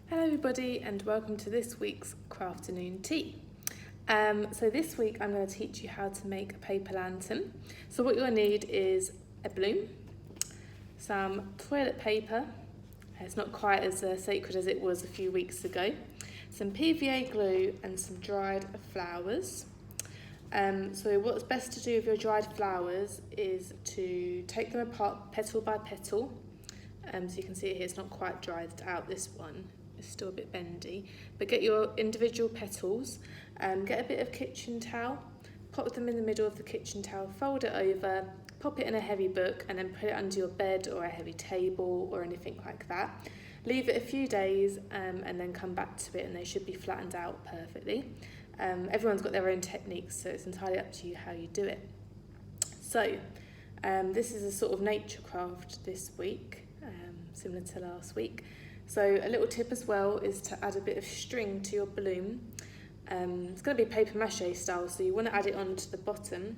Hello everybody and welcome to this week's Crafternoon tea. So this week I'm going to teach you how to make a paper lantern. So what you'll need is a balloon, some toilet paper, it's not quite as sacred as it was a few weeks ago, some PVA glue and some dried flowers. So what's best to do with your dried flowers is to take them apart petal by petal. So you can see it here, it's not quite dried out, this one. It's still a bit bendy, but get your individual petals, get a bit of kitchen towel, pop them in the middle of the kitchen towel, fold it over, pop it in a heavy book and then put it under your bed or a heavy table or anything like that. Leave it a few days and then come back to it and they should be flattened out perfectly. Everyone's got their own techniques, so it's entirely up to you how you do it. So this is a sort of nature craft this week, similar to last week. So a little tip as well is to add a bit of string to your balloon. It's going to be paper mache style, so you want to add it onto the bottom.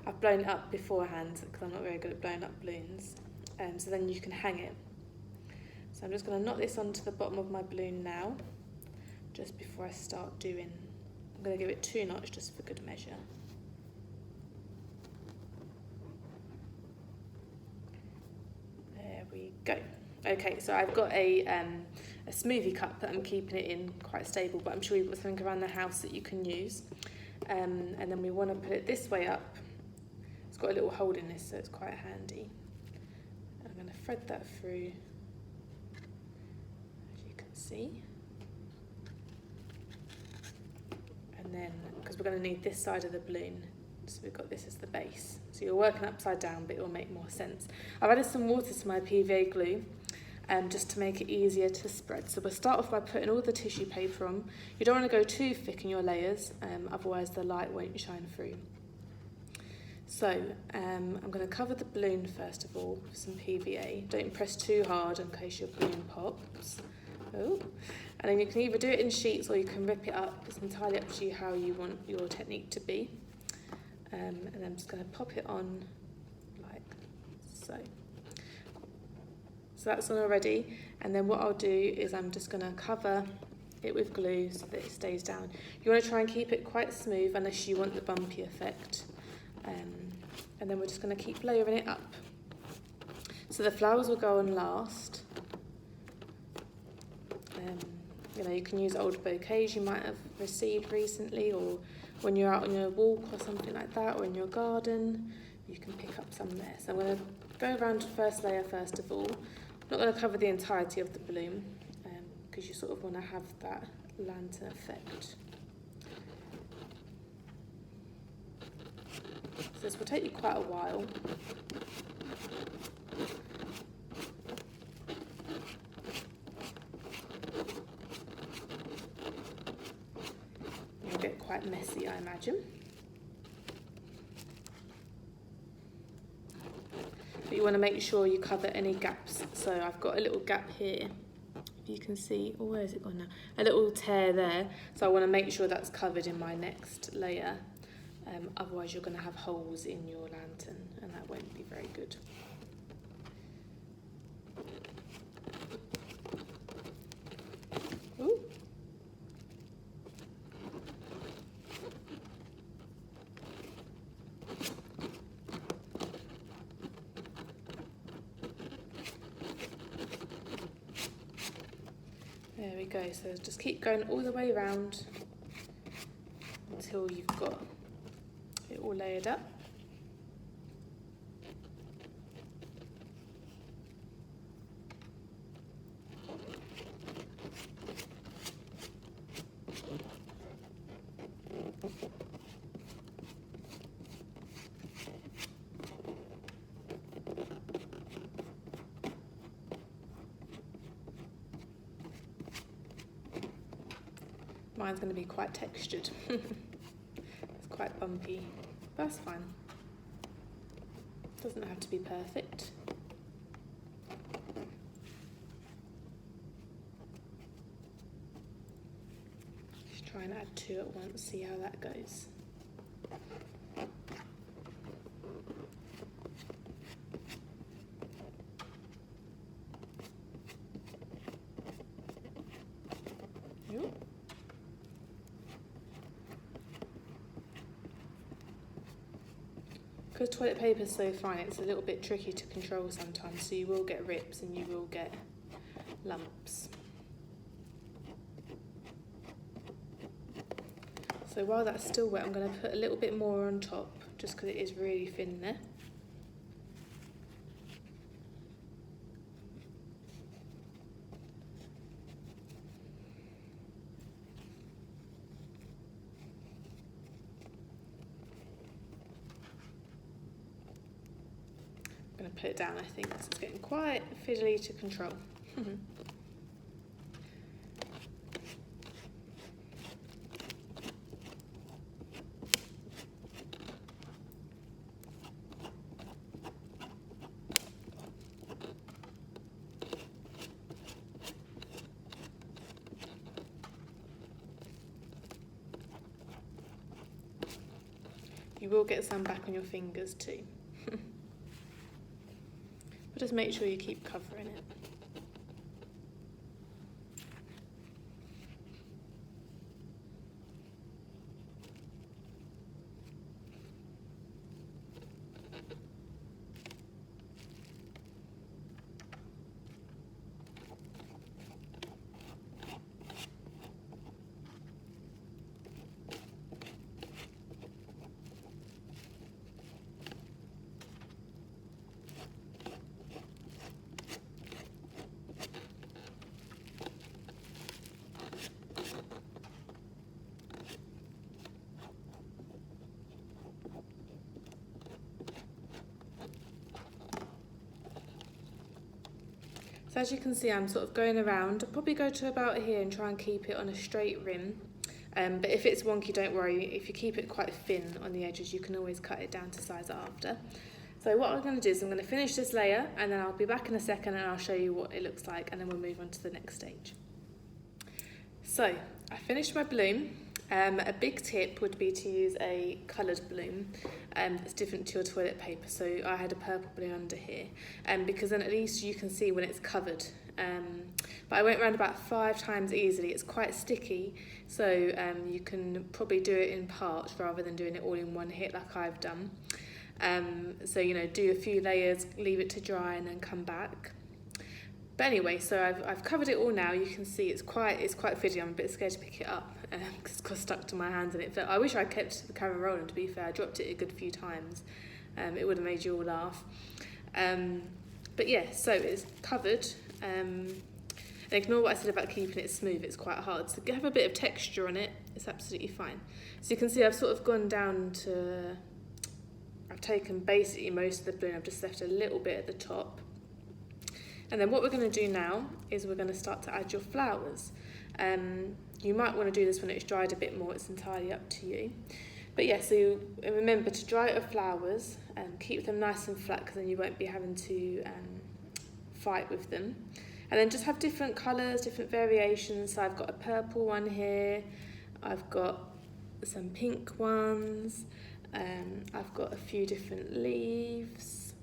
I've blown it up beforehand because I'm not very good at blowing up balloons, so then you can hang it. So I'm just going to knot this onto the bottom of my balloon now, just before I start doing. I'm going to give it 2 knots just for good measure. There we go. Okay, so I've got a smoothie cup that I'm keeping it in, quite stable, but I'm sure you've got something around the house that you can use. And then we want to put it this way up. It's got a little hole in this, so it's quite handy. I'm going to thread that through, as you can see. And then, because we're going to need this side of the balloon, so we've got this as the base. So you're working upside down, but it will make more sense. I've added some water to my PVA glue, just to make it easier to spread. So we'll start off by putting all the tissue paper on. You don't want to go too thick in your layers, otherwise the light won't shine through. So I'm going to cover the balloon first of all with some PVA. Don't press too hard in case your balloon pops. Oh. And then you can either do it in sheets or you can rip it up. It's entirely up to you how you want your technique to be. And then I'm just going to pop it on like so. So that's on already, and then what I'll do is I'm just going to cover it with glue so that it stays down. You want to try and keep it quite smooth unless you want the bumpy effect. And then we're just going to keep layering it up. So the flowers will go on last. You can use old bouquets you might have received recently, or when you're out on your walk or something like that, or in your garden, you can pick up some there. So I'm going to go around the first layer first of all. I'm not going to cover the entirety of the balloon because you sort of want to have that lantern effect. So this will take you quite a while. It'll get quite messy, I imagine. But you want to make sure you cover any gaps. So I've got a little gap here, if you can see. Oh, where is it gone now? A little tear there. So I want to make sure that's covered in my next layer. Otherwise you're going to have holes in your lantern and that won't be very good. Ooh. There we go, so just keep going all the way around until you've got it all layered up. Mine's going to be quite textured. It's quite bumpy, but that's fine. Doesn't have to be perfect. Just try and add 2 at once, see how that goes. Because toilet paper is so fine, it's a little bit tricky to control sometimes, so you will get rips and you will get lumps. So while that's still wet, I'm going to put a little bit more on top, just because it is really thin there. I'm going to put it down, I think, because it's getting quite fiddly to control. You will get some back on your fingers too. But just make sure you keep covering it. So as you can see, I'm sort of going around. I'll probably go to about here and try and keep it on a straight rim. But if it's wonky, don't worry. If you keep it quite thin on the edges, you can always cut it down to size after. So what I'm going to do is I'm going to finish this layer, and then I'll be back in a second and I'll show you what it looks like, and then we'll move on to the next stage. So I finished my balloon. A big tip would be to use a coloured balloon that's different to your toilet paper. So I had a purple balloon under here, because then at least you can see when it's covered. But I went around about 5 times easily. It's quite sticky, so you can probably do it in parts rather than doing it all in one hit like I've done. So, you know, do a few layers, leave it to dry, and then come back. But anyway, so I've covered it all now. You can see it's quite fidgety. I'm a bit scared to pick it up because it's got stuck to my hands, and I wish I kept the camera rolling. To be fair, I dropped it a good few times. It would have made you all laugh. But yeah, so it's covered. And ignore what I said about keeping it smooth. It's quite hard. So have a bit of texture on it. It's absolutely fine. So you can see I've sort of gone down to. I've taken basically most of the balloon. I've just left a little bit at the top. And then what we're going to do now is we're going to start to add your flowers. You might want to do this when it's dried a bit more. It's entirely up to you. But yeah, so remember to dry your flowers and keep them nice and flat, because then you won't be having to fight with them. And then just have different colours, different variations. So I've got a purple one here. I've got some pink ones. I've got a few different leaves.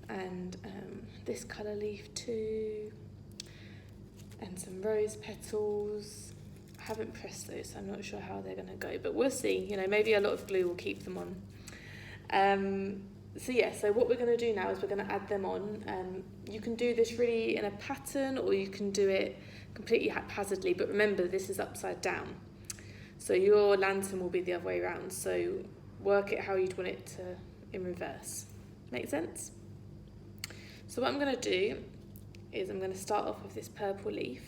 And this colour leaf too, and some rose petals. I haven't pressed those, so I'm not sure how they're going to go, but we'll see. You know, maybe a lot of glue will keep them on. So yeah, so what we're going to do now is we're going to add them on. You can do this really in a pattern, or you can do it completely haphazardly, but remember this is upside down, so your lantern will be the other way around, so work it how you'd want it to in reverse. Make sense? So what I'm going to do is I'm going to start off with this purple leaf,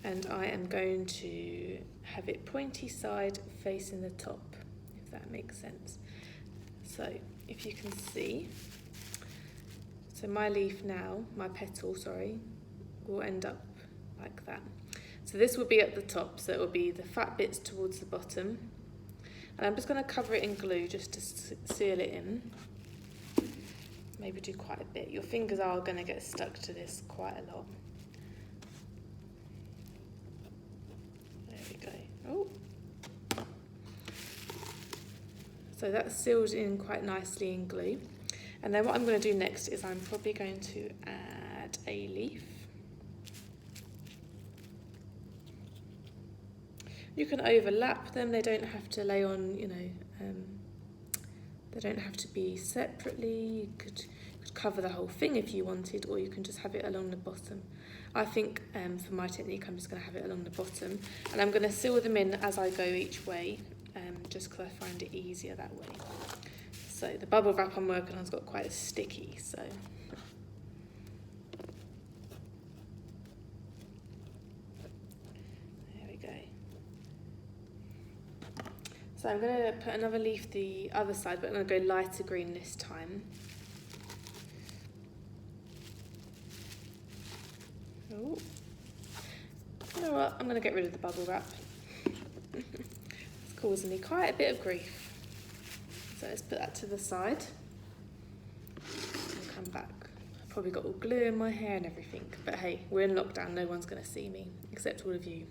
and I am going to have it pointy side facing the top, if that makes sense. So if you can see, so my leaf now, my petal, sorry, will end up like that. So this will be at the top, so it will be the fat bits towards the bottom, and I'm just going to cover it in glue just to seal it in. Maybe do quite a bit. Your fingers are going to get stuck to this quite a lot. There we go. Oh. So that's sealed in quite nicely in glue. And then what I'm going to do next is I'm probably going to add a leaf. You can overlap them, they don't have to lay on, they don't have to be separately. You could cover the whole thing if you wanted, or you can just have it along the bottom. I think for my technique I'm just going to have it along the bottom, and I'm going to seal them in as I go each way, just because I find it easier that way. So the bubble wrap I'm working on has got quite sticky, so there we go. So I'm going to put another leaf the other side, but I'm going to go lighter green this time. Oh, you know what? I'm going to get rid of the bubble wrap. It's causing me quite a bit of grief. So let's put that to the side and come back. I've probably got all glue in my hair and everything, but hey, we're in lockdown, no one's going to see me, except all of you.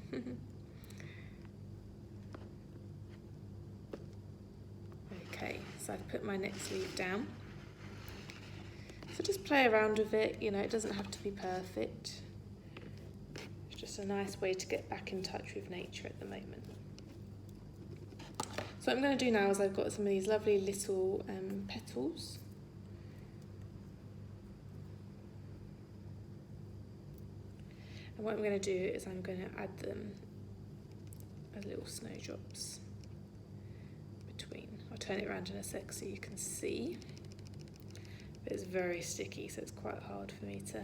Okay, so I've put my next leaf down. So just play around with it, it doesn't have to be perfect. It's just a nice way to get back in touch with nature at the moment. So what I'm going to do now is I've got some of these lovely little petals. And what I'm going to do is I'm going to add them as little snowdrops between. I'll turn it around in a sec so you can see. But it's very sticky, so it's quite hard for me to...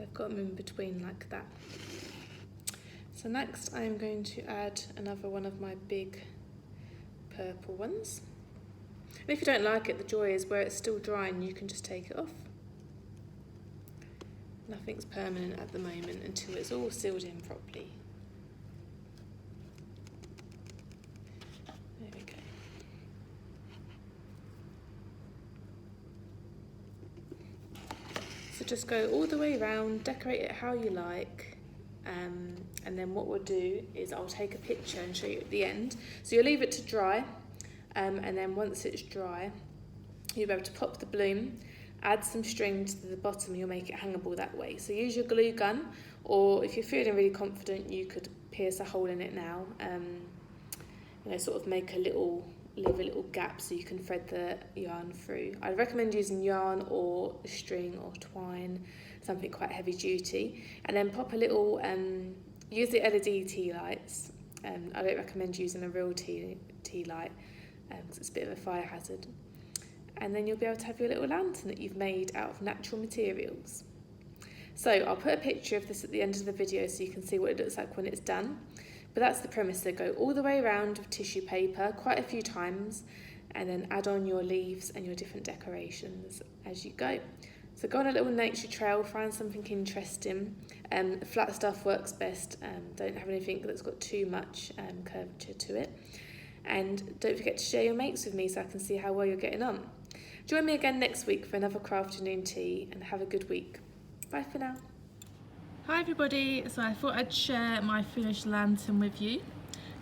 I've got them in between like that. So next I'm going to add another one of my big purple ones. And if you don't like it, the joy is where it's still drying, you can just take it off. Nothing's permanent at the moment until it's all sealed in properly. There we go. So just go all the way around, decorate it how you like, and then what we'll do is I'll take a picture and show you at the end. So you'll leave it to dry, and then once it's dry, you'll be able to pop the bloom, add some string to the bottom, you'll make it hangable that way. So use your glue gun, or if you're feeling really confident, you could pierce a hole in it now, sort of make leave a little gap so you can thread the yarn through. I'd recommend using yarn or string or twine, something quite heavy duty, and then pop a little, use the LED tea lights. I don't recommend using a real tea light because it's a bit of a fire hazard. And then you'll be able to have your little lantern that you've made out of natural materials. So I'll put a picture of this at the end of the video so you can see what it looks like when it's done. But that's the premise, so go all the way around with tissue paper quite a few times, and then add on your leaves and your different decorations as you go. So go on a little nature trail, find something interesting. Flat stuff works best, don't have anything that's got too much curvature to it. And don't forget to share your makes with me so I can see how well you're getting on. Join me again next week for another Crafternoon tea, and have a good week. Bye for now. Hi everybody, so I thought I'd share my finished lantern with you.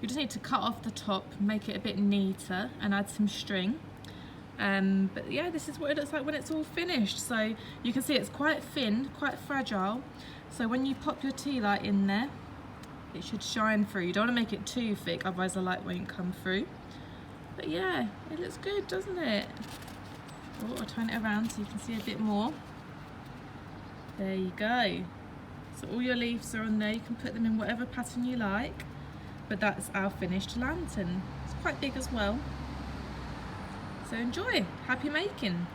You just need to cut off the top, make it a bit neater, and add some string. But yeah, this is what it looks like when it's all finished. So you can see it's quite thin, quite fragile. So when you pop your tea light in there, it should shine through. You don't want to make it too thick, otherwise the light won't come through. But yeah, it looks good, doesn't it? Oh, I'll turn it around so you can see a bit more. There you go. So all your leaves are on there, you can put them in whatever pattern you like, but that's our finished lantern. It's quite big as well. So enjoy, happy making.